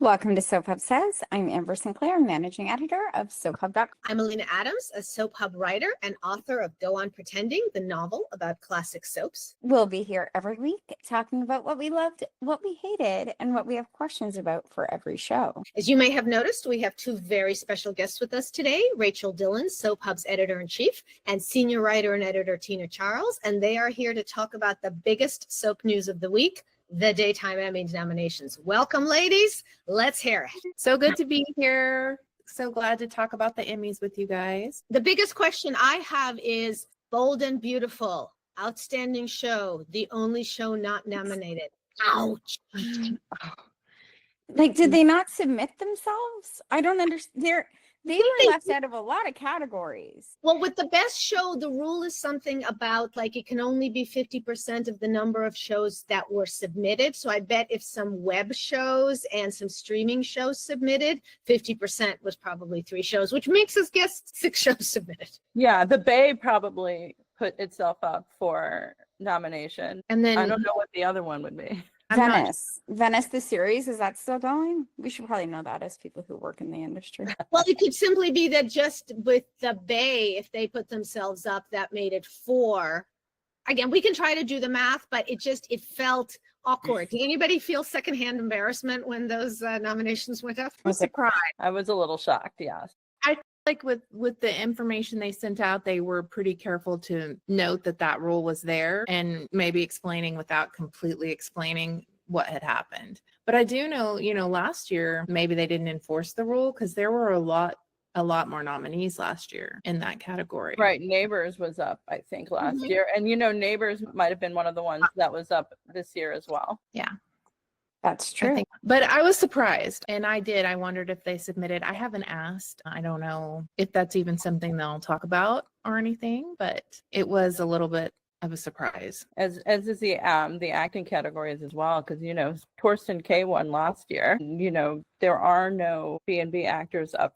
Welcome to Soap Hub Says. I'm Amber Sinclair, managing editor of SoapHub.com. I'm Alina Adams, a soap hub writer and author of Go On Pretending, the novel about classic soaps. We'll be here every week talking about what we loved, what we hated, and what we have questions about for every show. As you may have noticed, we have two very special guests with us today, Rachel Dillin, Soap Hub's editor-in-chief, and senior writer and editor Tina Charles, and they are here to talk about the biggest soap news of the week, the Daytime Emmy nominations. Welcome, ladies. Let's hear it. So good to be here. So glad to talk about the Emmys with you guys. The biggest question I have is Bold and Beautiful, outstanding show, the only show not nominated. Ouch. Like, did they not submit themselves? I don't understand. They were left out of a lot of categories. Well, with the best show, the rule is something about like it can only be 50% of the number of shows that were submitted. So I bet if some web shows and some streaming shows submitted, 50% was probably 3 shows, which makes us guess 6 shows submitted. Yeah, the Bay probably put itself up for nomination. And then I don't know what the other one would be. Venice, the series, is that still going? We should probably know that as people who work in the industry. Well, it could simply be that just with the Bay, if they put themselves up, that made it 4. Again, we can try to do the math, but it felt awkward. Did anybody feel secondhand embarrassment when those nominations went up? I was surprised. I was a little shocked, yes. Like with the information they sent out, they were pretty careful to note that rule was there and maybe explaining without completely explaining what had happened. But I do know, last year, maybe they didn't enforce the rule because there were a lot more nominees last year in that category. Right. Neighbors was up, I think, last year. And, Neighbors might have been one of the ones that was up this year as well. Yeah. That's true. But I was surprised, and I wondered if they submitted. I haven't asked. I don't know if that's even something they'll talk about or anything, but it was a little bit of a surprise. As is the acting categories as well, because Torsten K won last year. There are no B&B actors up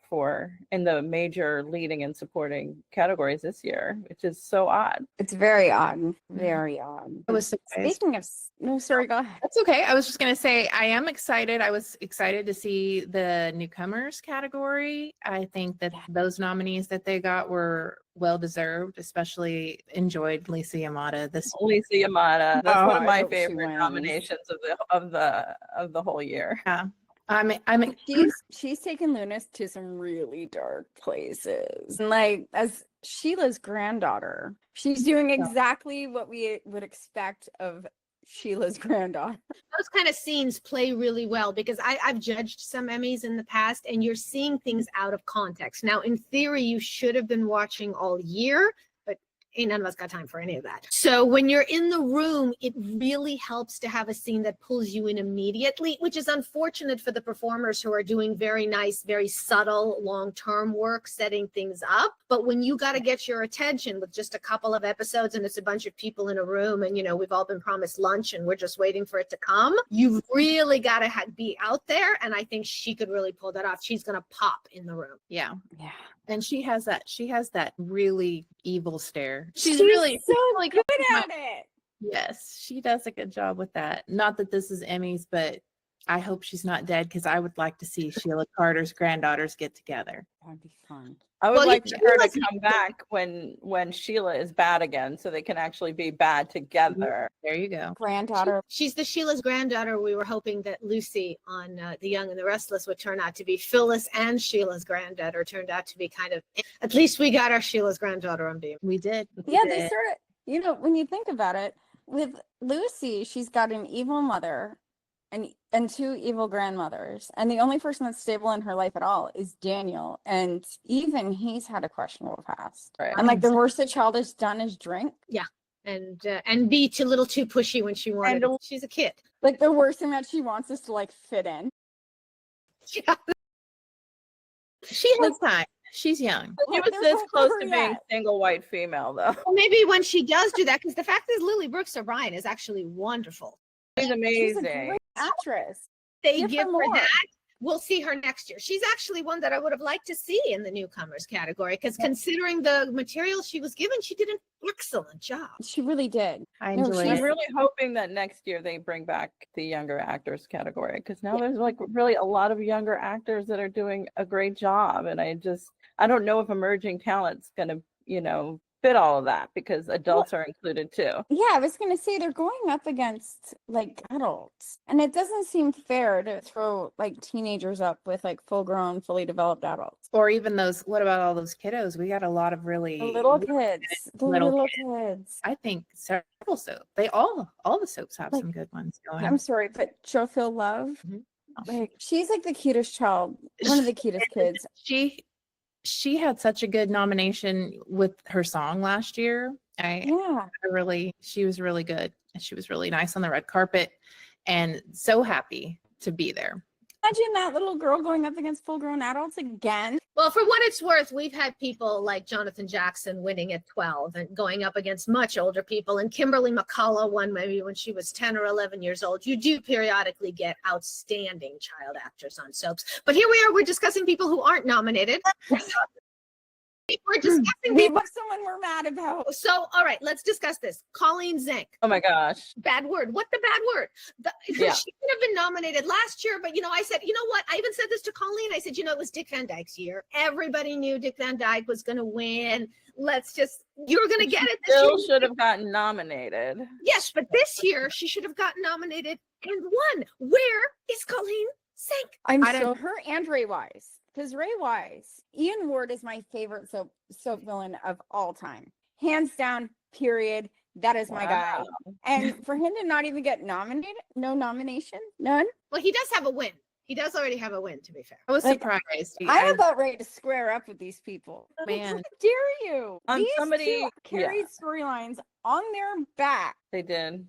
in the major leading and supporting categories this year, which is so odd. It's very odd. Very odd. I was surprised. Speaking of, no, sorry, go ahead. That's okay. I was just going to say, I am excited. I was excited to see the Newcomers category. I think that those nominees that they got were well-deserved, especially enjoyed Lisa Yamada. Lisa Yamada. That's one of I my hope she favorite wins. nominations of the whole year. Yeah. She's taken Lunas to some really dark places. And like, as Sheila's granddaughter, she's doing exactly what we would expect of Sheila's granddaughter. Those kind of scenes play really well because I've judged some Emmys in the past and you're seeing things out of context. Now, in theory, you should have been watching all year, but ain't none of us got time for any of that. So when you're in the room, it really helps to have a scene that pulls you in immediately, which is unfortunate for the performers who are doing very nice, very subtle, long-term work, setting things up. But when you got to get your attention with just a couple of episodes and it's a bunch of people in a room and, we've all been promised lunch and we're just waiting for it to come, you've really got to be out there. And I think she could really pull that off. She's going to pop in the room. Yeah. Yeah. And she has that really evil stare. She's really so really good at it. Yes, she does a good job with that. Not that this is Emmys, but I hope she's not dead because I would like to see Sheila Carter's granddaughters get together. That'd be fun. I would like her to come back when Sheila is bad again, so they can actually be bad together. There you go. Granddaughter. She's the Sheila's granddaughter. We were hoping that Lucy on The Young and the Restless would turn out to be Phyllis and Sheila's granddaughter. Turned out to be kind of, at least we got our Sheila's granddaughter on beam. We did. Yeah, they sort of, when you think about it, with Lucy, she's got an evil mother and 2 evil grandmothers. And the only person that's stable in her life at all is Daniel. And even he's had a questionable past. Right. And like the worst a child has done is drink. Yeah. And be a little too pushy when she wanted. She's a kid. Like the worst thing that she wants is to like fit in. Yeah. She has time. She's young. She was this close to being single white female, though. Well, maybe when she does do that, because the fact is Lily Brooks O'Brien is actually wonderful. She's amazing. She's a great actress. They give her that, We'll see her next year. She's actually one that I would have liked to see in the newcomers category, because considering the material she was given, she did an excellent job. She really did. I No, enjoyed she's I'm it. really hoping that next year they bring back the younger actors category, because now there's like really a lot of younger actors that are doing a great job. And I don't know if emerging talent's going to, fit all of that, because adults are included too. Yeah, I was gonna say they're going up against like adults, and it doesn't seem fair to throw like teenagers up with like full-grown, fully developed adults. Or even those, what about all those kiddos? We got a lot of really The little kids, the little little kids. I think several soaps. They all the soaps have Like, some good ones going. I'm sorry, but Joe Phil Love, Mhm. like she's like the cutest child, one of the cutest kids. She had such a good nomination with her song last year. Yeah, She was really good. And she was really nice on the red carpet, and so happy to be there. imagine that little girl going up against full-grown adults again. Well, for what it's worth, we've had people like Jonathan Jackson winning at 12 and going up against much older people. And Kimberly McCullough won maybe when she was 10 or 11 years old. You do periodically get outstanding child actors on soaps. But here we are, we're discussing people who aren't nominated. We're discussing We people. have someone we're mad about. So, all right, let's discuss this. Colleen Zink. Oh my gosh. Bad word. What the bad word? She could have been nominated last year, but I said, you know what? I even said this to Colleen. I said, it was Dick Van Dyke's year. Everybody knew Dick Van Dyke was going to win. You're going to get it this Still year. should have gotten nominated. Yes, but this year she should have gotten nominated and won. Where is Colleen Zink? Her and Ray Wise. Because Ray Wise, Ian Ward is my favorite soap villain of all time. Hands down, period. That is my guy. And for him to not even get nominated, no nomination, none. Well, he does have a win. He does already have a win, to be fair. I was Like, surprised. I'm about ready to square up with these people. Man. How dare you? On These somebody- two carried storylines on their back. They did.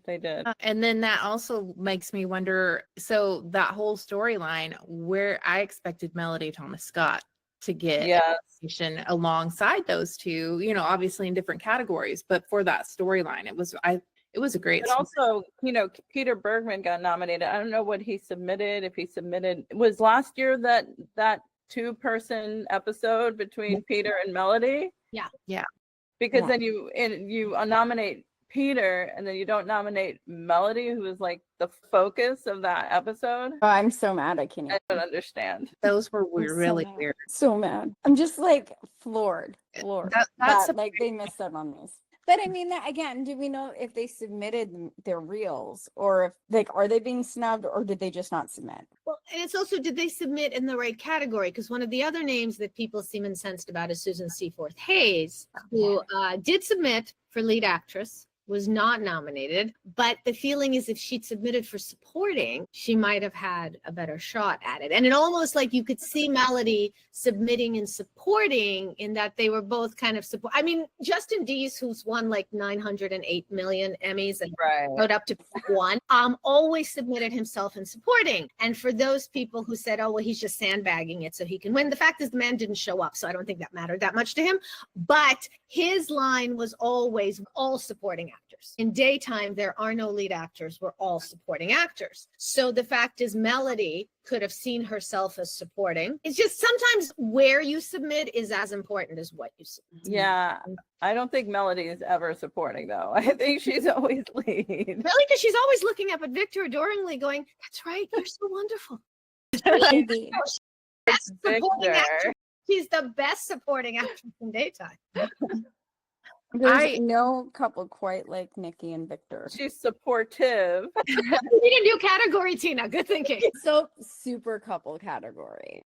And then that also makes me wonder, so that whole storyline where I expected Melody Thomas Scott to get Yes. nomination alongside those two, obviously in different categories, but for that storyline, it was a great But also, Peter Bergman got nominated. I don't know what he submitted. If he submitted, it was last year that 2-person episode between Peter and Melody. Yeah. Because Yeah. then you nominate Peter, and then you don't nominate Melody, who is like the focus of that episode. Oh, I'm so mad. I can't. I don't understand. those were I'm so really mad. weird. So mad. I'm just like floored. That's Like they missed out on this. But I mean, that again, do we know if they submitted their reels, or if are they being snubbed, or did they just not submit? Well, and it's also, did they submit in the right category? Because one of the other names that people seem incensed about is Susan Seaforth Hayes, who did submit for lead actress, was not nominated. But the feeling is if she'd submitted for supporting, she might have had a better shot at it. And it almost like you could see Melody submitting and supporting, in that they were both kind of support. I mean, Justin Dees, who's won like 908 million Emmys and Right. showed up to one, always submitted himself in supporting. And for those people who said, oh, well, he's just sandbagging it so he can win, the fact is the man didn't show up, so I don't think that mattered that much to him. But his line was always all supporting actors. In daytime, there are no lead actors. We're all supporting actors. So the fact is Melody could have seen herself as supporting. It's just sometimes where you submit is as important as what you submit. Yeah. I don't think Melody is ever supporting, though. I think she's always lead. Really? Because she's always looking up at Victor adoringly going, that's right, you're so wonderful. Maybe. Best supporting Victor. actress. She's the best supporting actress in daytime. There's no couple quite like Nikki and Victor. She's supportive. We need a new category, Tina. Good thinking. So super couple category.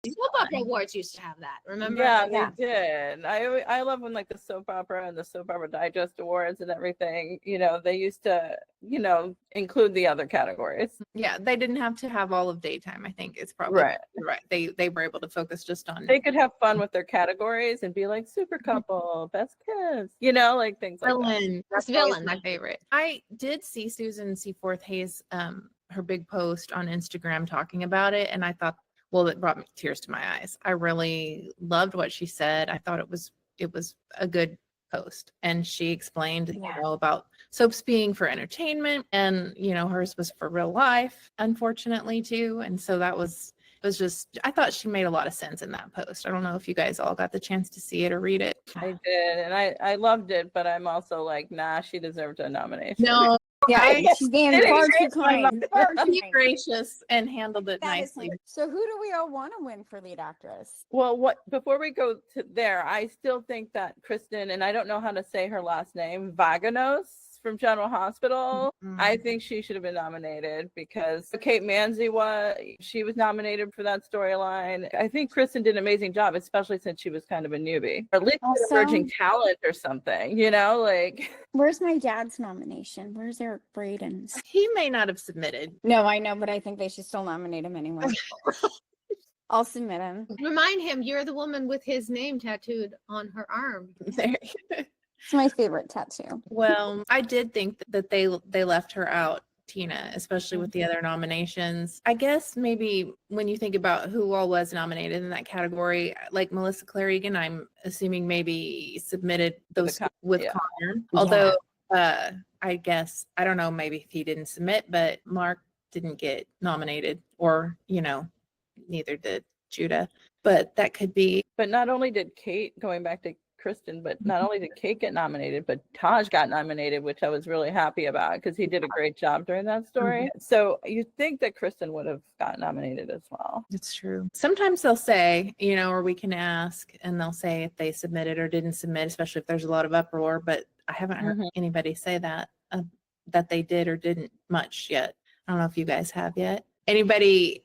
Soap opera awards used to have that. Remember? Yeah, Yeah. they did. I love when like the soap opera and the soap opera digest awards and everything, they used to, include the other categories. Yeah, they didn't have to have all of daytime. I think it's probably Right. They were able to focus just on They could have fun with their categories and be like super couple, best kiss, like things like that. Villain. That's That's always Villain. my favorite. I did see Susan Seaforth Hayes, her big post on Instagram talking about it, and I thought, well, it brought me tears to my eyes. I really loved what she said. I thought it was a good post, and she explained about soaps being for entertainment, and hers was for real life, unfortunately too. And so that was It was just, I thought she made a lot of sense in that post. I don't know if you guys all got the chance to see it or read it. I did, and I loved it, but I'm also like, nah, she deserved a nomination. No, Yeah, she's being Didn't far too change my kind. mind. Far too be kind. gracious and handled it That is nicely. hilarious. So who do we all want to win for lead actress? Well, before we go to there, I still think that Kristen, and I don't know how to say her last name, Vaganos from General Hospital. I think she should have been nominated because Kate Manzi she was nominated for that storyline. I think Kristen did an amazing job, especially since she was kind of a newbie, or at least an Also- emerging talent or something, you know, like. Where's my dad's nomination? Where's Eric Braden's? He may not have submitted. No, I know, but I think they should still nominate him anyway. I'll submit him. Remind him you're the woman with his name tattooed on her arm. There. It's my favorite tattoo. Well, I did think that they left her out, Tina, especially with the other nominations. I guess maybe when you think about who all was nominated in that category, like Melissa Clarigan, I'm assuming maybe submitted those with yeah. Connor. Although I guess, I don't know, maybe if he didn't submit, but Mark didn't get nominated, or, neither did Judah. But that could be. But not only did Kate, going back to Kristen, but not only did Kate get nominated, but Taj got nominated, which I was really happy about because he did a great job during that story. So you'd think that Kristen would have gotten nominated as well. It's true. Sometimes they'll say, or we can ask, and they'll say if they submitted or didn't submit, especially if there's a lot of uproar. But I haven't heard anybody say that they did or didn't much yet. I don't know if you guys have yet. Anybody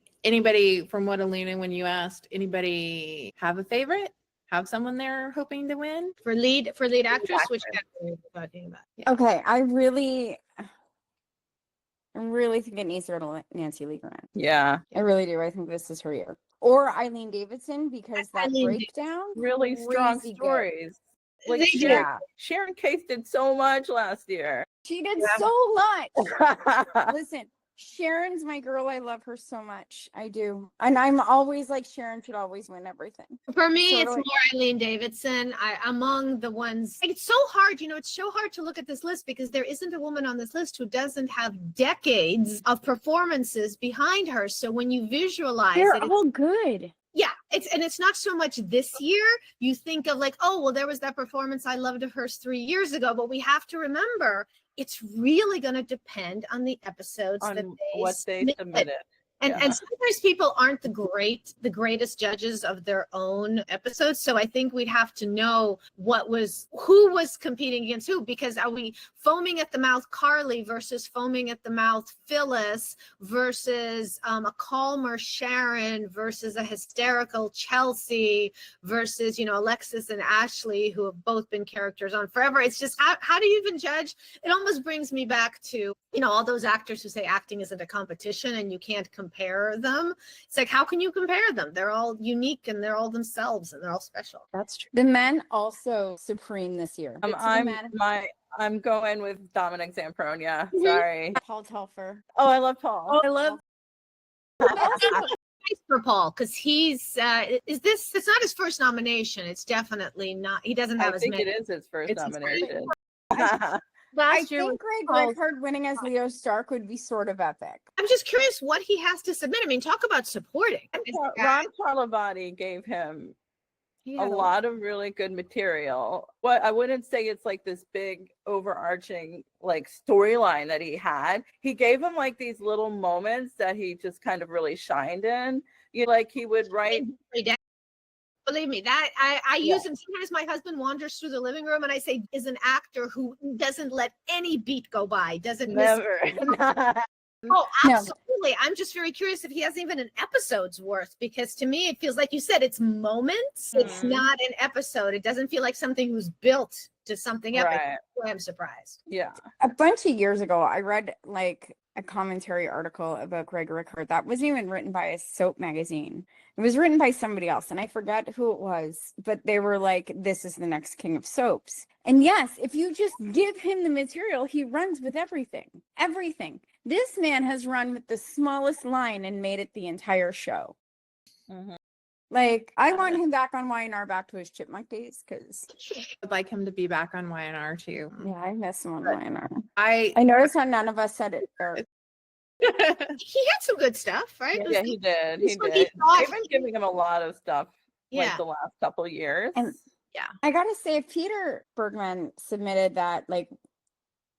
from what Alina, when you asked, anybody have a favorite? Have someone they're hoping to win For lead actress, which category are we talking about? Yeah. Okay, I really think it needs to go to Nancy Lee Grant. Yeah. I really do. I think this is her year. Or Eileen Davidson, because that Eileen breakdown. Really strong crazy good. stories. Like They Sharon, Yeah, Sharon Case did so much last year. she did so much. Listen, Sharon's my girl. I love her so much. I do. And I'm always like, Sharon should always win everything. For me, it's Totally. more Eileen Davidson. Among the ones, it's so hard, it's so hard to look at this list because there isn't a woman on this list who doesn't have decades of performances behind her. So when you visualize They're it, all good. yeah, it's not so much this year. You think of like, oh, well, there was that performance I loved of hers 3 years ago, but we have to remember it's really going to depend on the episodes On that what they submitted. And Yeah. and sometimes people aren't the greatest judges of their own episodes. So I think we'd have to know who was competing against who, because are we foaming at the mouth Carly versus foaming at the mouth Phyllis versus a calmer Sharon versus a hysterical Chelsea versus, Alexis and Ashley, who have both been characters on forever. It's just, how do you even judge? It almost brings me back to, all those actors who say acting isn't a competition and you can't compare them. It's like, how can you compare them? They're all unique and they're all themselves and they're all special. That's true. The men also supreme this year. It's the men. I'm going with Dominic Zampronia. Mhm. Sorry. Paul Telfer. Oh, I love Paul. I love. Nice for Paul, because it's not his first nomination. It's definitely not. He doesn't have I as think many. it is his first It's his nomination. I Last year think was Greg Paul's- Rickard winning as Leo Stark would be sort of epic. I'm just curious what he has to submit. I mean, talk about supporting. Ron Charlavati gave him he a had lot of really good material. What I wouldn't say it's like this big overarching like storyline that he had. He gave him like these little moments that he just kind of really shined in. He would write. Believe me, that I use him. Sometimes my husband wanders through the living room and I say, is an actor who doesn't let any beat go by, doesn't miss. Never. Oh, No. absolutely. I'm just very curious if he has even an episode's worth, because to me, it feels like you said, it's moments. It's Mhm. not an episode. It doesn't feel like something who's built to something epic. Right. That's why I'm surprised. Yeah. A bunch of years ago, I read like a commentary article about Greg Rickard that wasn't even written by a soap magazine. It was written by somebody else, and I forget who it was, but they were like, this is the next king of soaps. And yes, if you just give him the material, he runs with everything. Everything. This man has run with the smallest line and made it the entire show. Mhm. Like, I want him back on Y&R, back to his chipmunk days, because I'd like him to be back on Y&R too. yeah, I miss him on Y&R. I I noticed how none of us said it. Or He had some good stuff, right? Yeah, he did. He this one did. he thought- They've been giving him a lot of stuff like Yeah. the last couple years. And I gotta say, if Peter Bergman submitted that like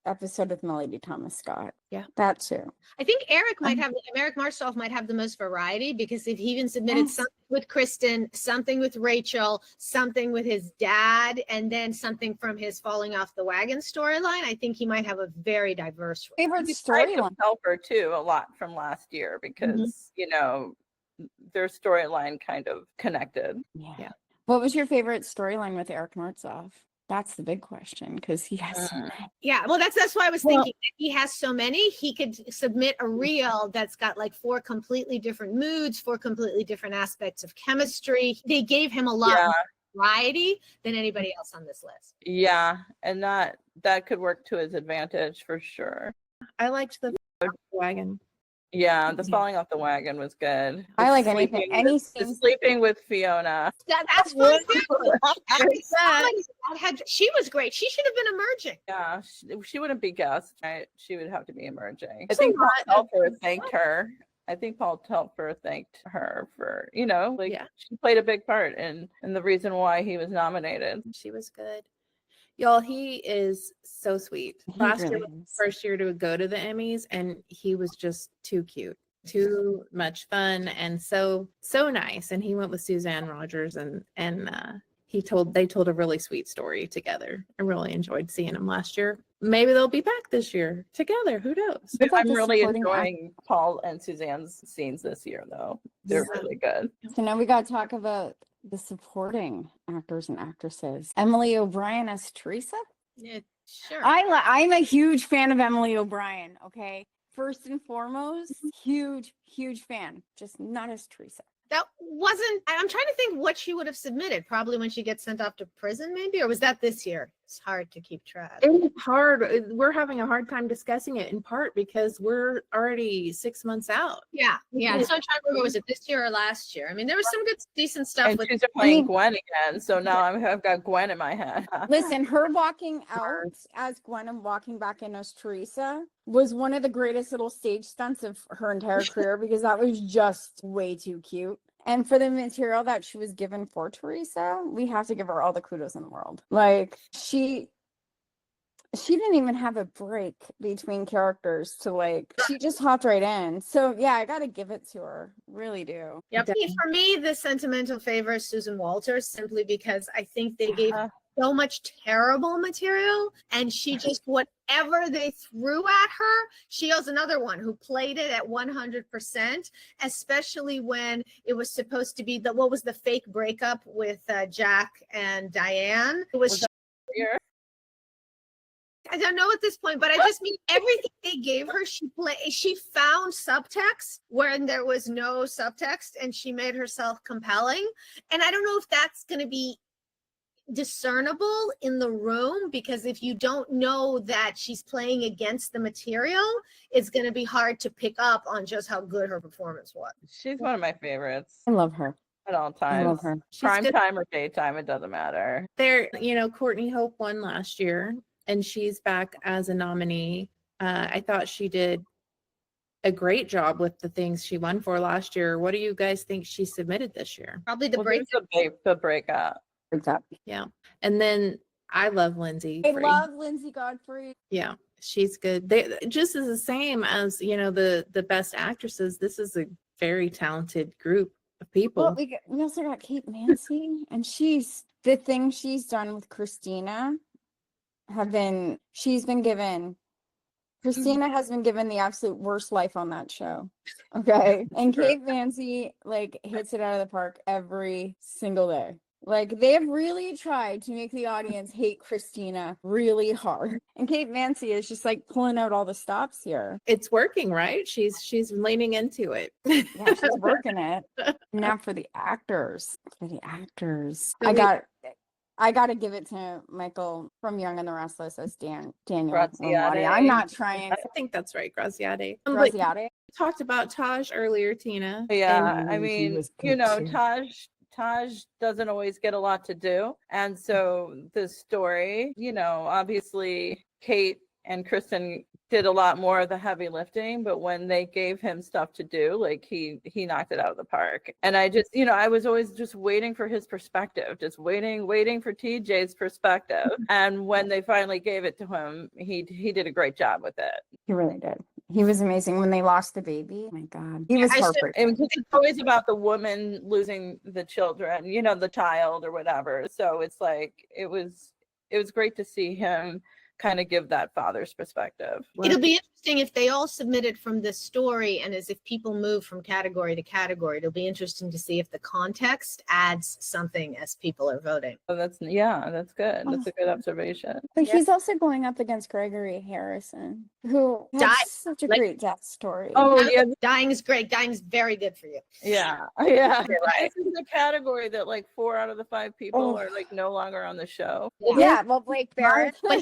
episode with Melody Thomas Scott, Yeah. that too. I think Eric Marstoff might have the most variety, because if he even submitted Yes. something with Kristen, something with Rachel, something with his dad, and then something from his falling off the wagon storyline, I think he might have a very diverse. Favorite He tried to storyline. help her too a lot from last year because you know their storyline kind of connected. Yeah. What was your favorite storyline with Eric Martzoff? That's the big question, because he has so many. Yeah, well, that's why I was Well- thinking that he has so many. He could submit a reel that's got like 4 completely different moods, 4 completely different aspects of chemistry. They gave him a lot more variety than anybody else on this list. Yeah, and that could work to his advantage for sure. I liked the wagon. Yeah, the falling off the wagon was good. I The like anything. sleeping- Any the scene. sleeping with Fiona. That's fun too. She was great. She should have been emerging. Yeah, she wouldn't be guest, right? She would have to be emerging. I So think Paul what? Telfer thanked her. I think Paul Telfer thanked her for, like Yeah. she played a big part in the reason why he was nominated. She was good. Y'all, he is so sweet. He Last year really was is. the first year to go to the Emmys, and he was just too cute, too much fun, and so nice. And he went with Suzanne Rogers, and they told a really sweet story together. I really enjoyed seeing him last year. Maybe they'll be back this year together. Who knows? What about I'm the really supporting enjoying Paul and Suzanne's scenes this year, though. They're Yeah. really good. So now we got to talk about the supporting actors and actresses. Emily O'Brien as Teresa. Yeah, sure. I'm a huge fan of Emily O'Brien. Okay, first and foremost, huge fan. Just not as Teresa. That wasn't. I'm trying to think what she would have submitted. Probably when she gets sent off to prison, maybe, or was that this year? It's hard to keep track. It's hard. We're having a hard time discussing it in part because we're already 6 months out. Yeah. So I'm trying to remember, was it this year or last year? I mean, there was some good, decent stuff And with. she's playing Gwen again, so now I've got Gwen in my head. Listen, her walking out as Gwen and walking back in as Teresa was one of the greatest little stage stunts of her entire career, because that was just way too cute. And for the material that she was given for Teresa, we have to give her all the kudos in the world. Like she didn't even have a break between characters she just hopped right in. So yeah, I got to give it to her. Really do. Yep. For me, the sentimental favor is Susan Walters, simply because I think they gave so much terrible material, and she just, whatever they threw at her, she was another one who played it at 100%, especially when it was supposed to be what was the fake breakup with Jack and Diane. It was I don't know at this point, but I just mean everything they gave her, she found subtext when there was no subtext, and she made herself compelling. And I don't know if that's going to be discernible in the room, because if you don't know that she's playing against the material, it's going to be hard to pick up on just how good her performance was. She's one of my favorites I love her. at all I love times. her. Prime good. time or daytime, it doesn't matter. Courtney Hope won last year, and she's back as a nominee. I thought she did a great job with the things she won for last year. What do you guys think she submitted this year? Probably the Well, break. there's the breakup. Yeah. And then I love Lindsay. I Free. love Lindsay Godfrey. Yeah, she's good. They just as the same as, the best actresses. This is a very talented group of people. Well, we also got Kate Mansi, and the thing she's done with Christina Christina has been given the absolute worst life on that show. Okay. And Kate Mansi hits it out of the park every single day. They have really tried to make the audience hate Christina really hard. And Kate Mansi is just pulling out all the stops here. It's working, right? She's leaning into it. Yeah, she's working it. Now for the actors. I got to give it to Michael from Young and the Restless as Daniel. Graziade. I'm not trying. I think that's right, Graziade. Graziade. We talked about Taj earlier, Tina. Yeah, and I he mean, was good too. Taj doesn't always get a lot to do. And so the story, obviously Kate and Kristen did a lot more of the heavy lifting, but when they gave him stuff to do, like he knocked it out of the park. And I just, I was always just waiting for his perspective, just waiting for TJ's perspective. And when they finally gave it to him, he did a great job with it. He really did. He was amazing when they lost the baby. Oh my God. He was I still- heartbreaking. And it's always about the woman losing the children, the child or whatever. So it's like it was great to see him kind of give that father's perspective. It'll be interesting if they all submitted from this story, and as if people move from category to category, it'll be interesting to see if the context adds something as people are voting. So that's good. That's a good observation. But he's also going up against Gregory Harrison, who had Died. such a Like- great death story. Oh yeah, Dying is great. Dying is very good for you. yeah. Right. This is a category that like 4 out of the 5 people Oh. are like no longer on the show. Yeah, well, Blake Barrett. But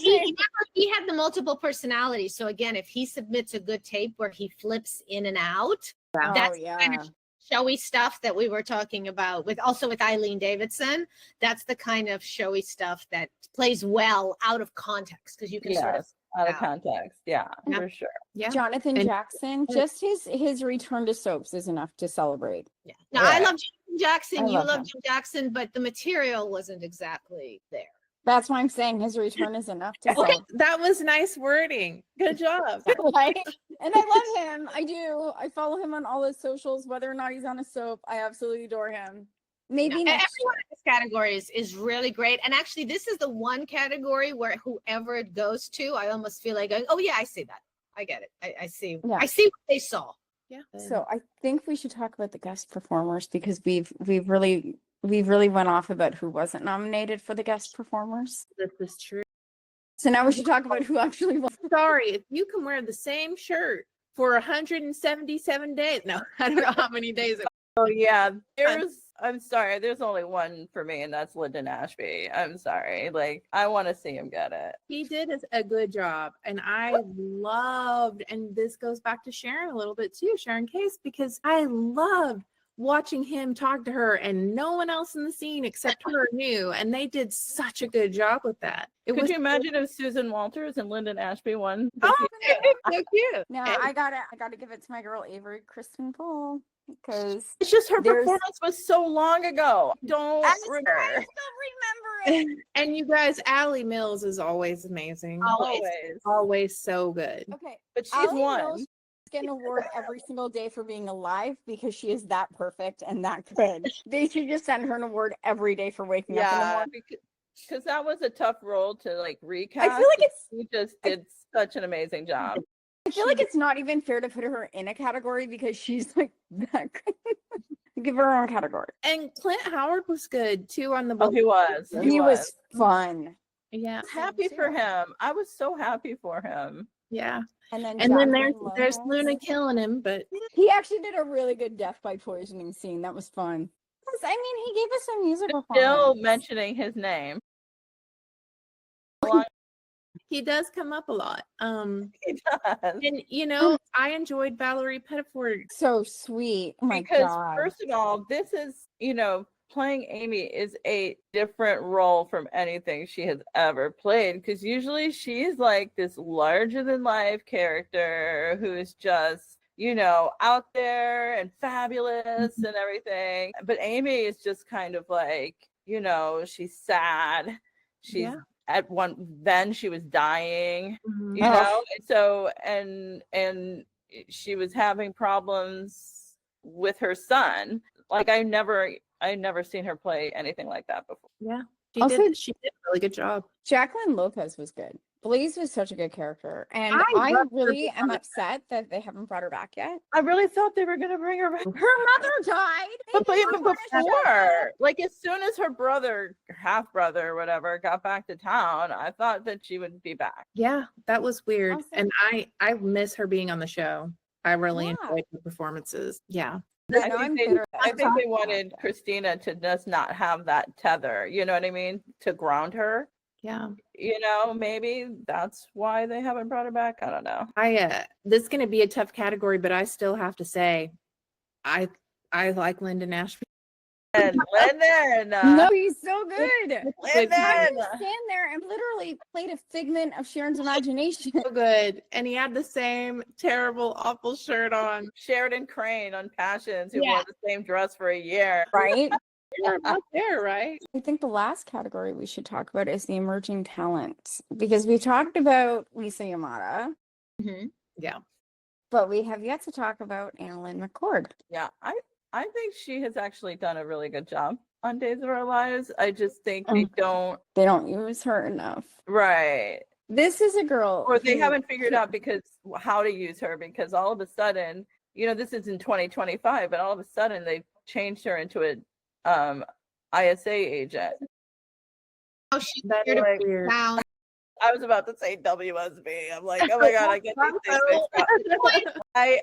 he had the multiple personalities. So again, if he submits a good tape where he flips in and out, that's the kind of showy stuff that we were talking about with Eileen Davidson. That's the kind of showy stuff that plays well out of context, because you can sort of Yes, out of out. context. Yeah, Yeah. for sure. Yeah. Jonathan And- Jackson, just his return to soaps is enough to celebrate. Yeah. Now I Right. love Jim Jackson. I You love love him. Jim Jackson, but the material wasn't exactly there. That's why I'm saying his return is enough to Okay, celebrate. that was nice wording. Good job. Right? And I love him. I do. I follow him on all his socials, whether or not he's on a soap. I absolutely adore him. Maybe Yeah, next everyone in this category is really great. And actually, this is the one category where whoever it goes to, I almost feel like, oh yeah, I see that. I get it. I see. Yeah. I see what they saw. Yeah. year. So I think we should talk about the guest performers, because we've really went off about who wasn't nominated for the guest performers. This is true. So now we should talk about who actually won. Sorry, if you can wear the same shirt for 177 days. No, I don't know how many days it Oh yeah, I'm sorry, there's only one for me, and that's Lyndon Ashby. I'm sorry. Like, I want to see him get it. He did a good job, and I loved, and this goes back to Sharon a little bit too, Sharon Case, because I loved watching him talk to her, and no one else in the scene except her knew, and they did such a good job with that. Could you imagine if Susan Walters and Lyndon Ashby won? Oh, so cute. Now And I gotta give it to my girl Avery Kristen Poole, because It's just her There's- performance was so long ago. Don't I remember. still remember it. and you guys, Allie Mills is always amazing. Always so good. Okay, But she's Allie won. Mills get an award every single day for being alive, because she is that perfect and that good. They should just send her an award every day for waking up in the Yeah, morning. because that was a tough role to like recast. I feel like it's She just did such an amazing job. I feel like it's not even fair to put her in a category, because she's like that good. Give her her own category. And Clint Howard was good too on the Oh, he was. He was fun. Yeah, happy for him. I was so happy for him. yeah. And then And then Jacqueline there's Lopez. Luna killing him, but He actually did a really good death by poisoning scene. That was fun. I mean, he gave us a music Still performance. mentioning his name. he does come up a lot. He does. And you know, I enjoyed Valerie Pettiford. So sweet. Oh my Because God. first of all, this is, playing Amy is a different role from anything she has ever played. Because usually she's like this larger than life character who is just, out there and fabulous and everything. But Amy is just kind of like, she's sad. She's Yeah. then she was dying. Mhm. you Oh. know and so and she was having problems with her son. Like I never seen her play anything like that before. Yeah, Also- she did a really good job. Jacqueline Lopez was good. Blaze was such a good character. And I I loved her really am performance. upset that they haven't brought her back yet. I really thought they were going to bring her back. Her mother died. But They even didn't punish her. before, like as soon as her brother, half brother or whatever, got back to town, I thought that she would be back. Yeah, that was weird. Awesome. And I miss her being on the show. I really Yeah. enjoyed her performances. Yeah. I know I'm bitter that I I'm think they talking about wanted it. Christina to just not have that tether. You know what I mean? To ground her. Yeah. Maybe that's why they haven't brought her back. I don't know. This is gonna be a tough category, but I still have to say I like Lyndon Ashby. Lyndon. No, he's so good. How do Lyndon. you stand there and literally played a figment of Sharon's imagination? So good. And he had the same terrible, awful shirt on. Sheridan Crane on Passions, who Yeah. wore the same dress for a year. Right? You're about there, right? I think the last category we should talk about is the emerging talent, because we talked about Lisa Yamada, Yeah. but we have yet to talk about Annalyn McCord. Yeah, I think she has actually done a really good job on Days of Our Lives. I just think they don't. They don't use her enough. Right. This is a girl, Or they who- haven't figured out because how to use her, because all of a sudden, this is in 2025, but all of a sudden they changed her into a ISA agent. Oh, she's That's here to like break weird. down. I was about to say WSB. I'm like, oh my god, I get these things mixed up.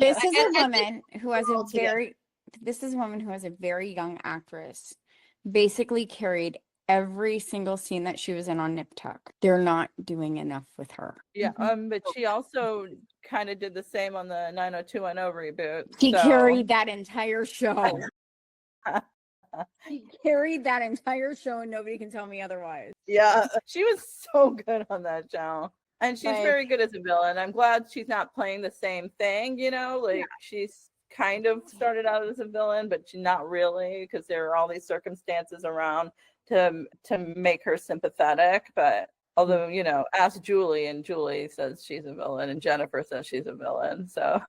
This is a And- and woman who has a all together. very this is a woman who has a very young actress, basically carried every single scene that she was in on Nip Tuck. They're not doing enough with her. Yeah, but she also kind of did the same on the 90210 reboot. She so- carried that entire show. She carried that entire show, and nobody can tell me otherwise. Yeah, she was so good on that show. And she's Like- very good as a villain. I'm glad she's not playing the same thing, she's kind of started out as a villain, but she's not really, because there are all these circumstances around to make her sympathetic. But although, ask Julie, and Julie says she's a villain, and Jennifer says she's a villain. So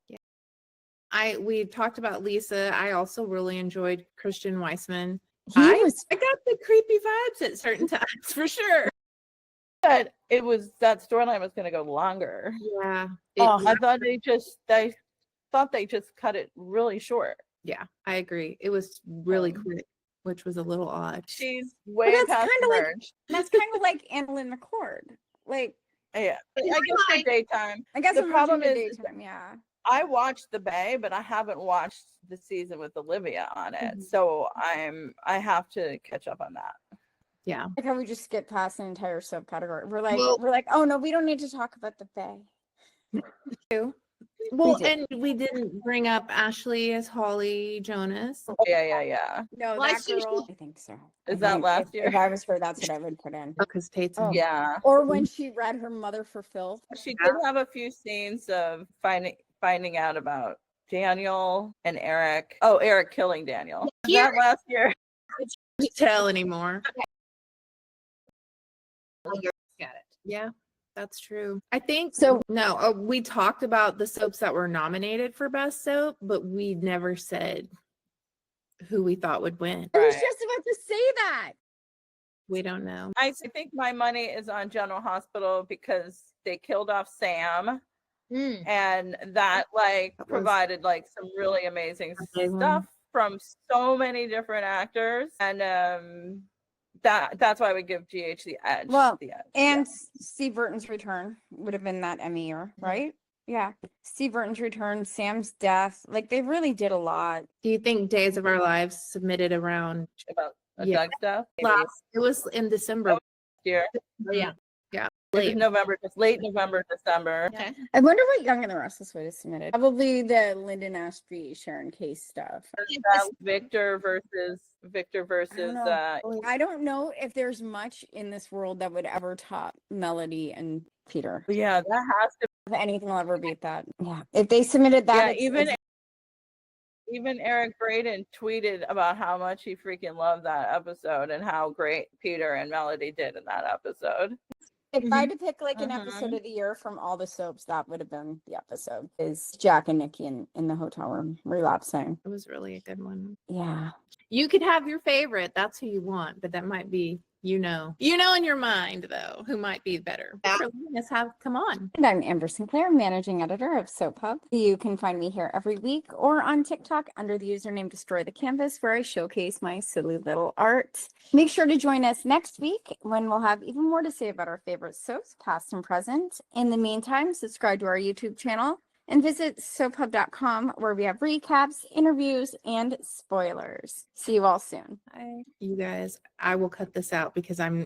We talked about Lisa. I also really enjoyed Christian Weissman. He I was got the creepy vibes at certain times for sure. but that storyline was going to go longer. Yeah. Oh. I thought they just cut it really short. Yeah, I agree. It was really Um, quick, which was a little odd. She's way that's past kinda like- merge. that's kind of like Annalyn McCord. Like, Yeah, I guess for daytime. I guess The I'm problem watching is- daytime, yeah. I watched The Bay, but I haven't watched the season with Olivia on it, Mhm. so I have to catch up on that. Yeah. Like how we just skip past an entire subcategory. We're Well- like, oh no, we don't need to talk about the Fae. Well, did. and we didn't bring up Ashley as Holly Jonas. Yeah. No, Well, I that see she- girl. I think so. I Is that think last if, year? If I was her, that's what I would put in. Because Tate's Oh. Yeah. Or when she read her mother for filth. She did have a few scenes of finding out about Daniel and Eric. Oh, Eric killing Daniel. Was Here- that last year? can't tell anymore. Got it. Yeah, that's true. I think So- no, we talked about the soaps that were nominated for best soap, but we never said who we thought would win. I was Right. just about to say that. We don't know. I think my money is on General Hospital because they killed off Sam. Mm. And that That was- provided some really amazing Amazing. stuff from so many different actors, and that's why we give GH the edge. Well, the edge. And Steve Burton's return would have been that Emmy year, right? Yeah. Steve Burton's return, Sam's death. Like they really did a lot. Do you think Days of Our Lives submitted around About Yeah. Doug stuff. last? It was in December. Year. Yeah. It was Late. November, just late November, December. Okay. I wonder what Young and the Restless would have submitted. Probably the Lyndon Ashby, Sharon Case stuff. That Victor versus know. I don't know if there's much in this world that would ever top Melody and Peter. yeah, that has to. If anything will ever beat that. Yeah. If they submitted that, Yeah, it's- even Eric Braden tweeted about how much he freaking loved that episode and how great Peter and Melody did in that episode. if I had to pick like an episode Mhm. of the year from all the soaps, that would have been the episode. Is Jack and Nikki in the hotel room relapsing. It was really a good one. Yeah. You could have your favorite. That's who you want, but that might be, in your mind though, who might be better. Yeah. For letting us come on. And I'm Amber Sinclair, managing editor of Soap Hub. You can find me here every week or on TikTok under the username Destroy the Canvas, where I showcase my silly little art. Make sure to join us next week when we'll have even more to say about our favorite soaps, past and present. In the meantime, subscribe to our YouTube channel and visit soaphub.com, where we have recaps, interviews, and spoilers. See you all soon. You guys, I will cut this out because I'm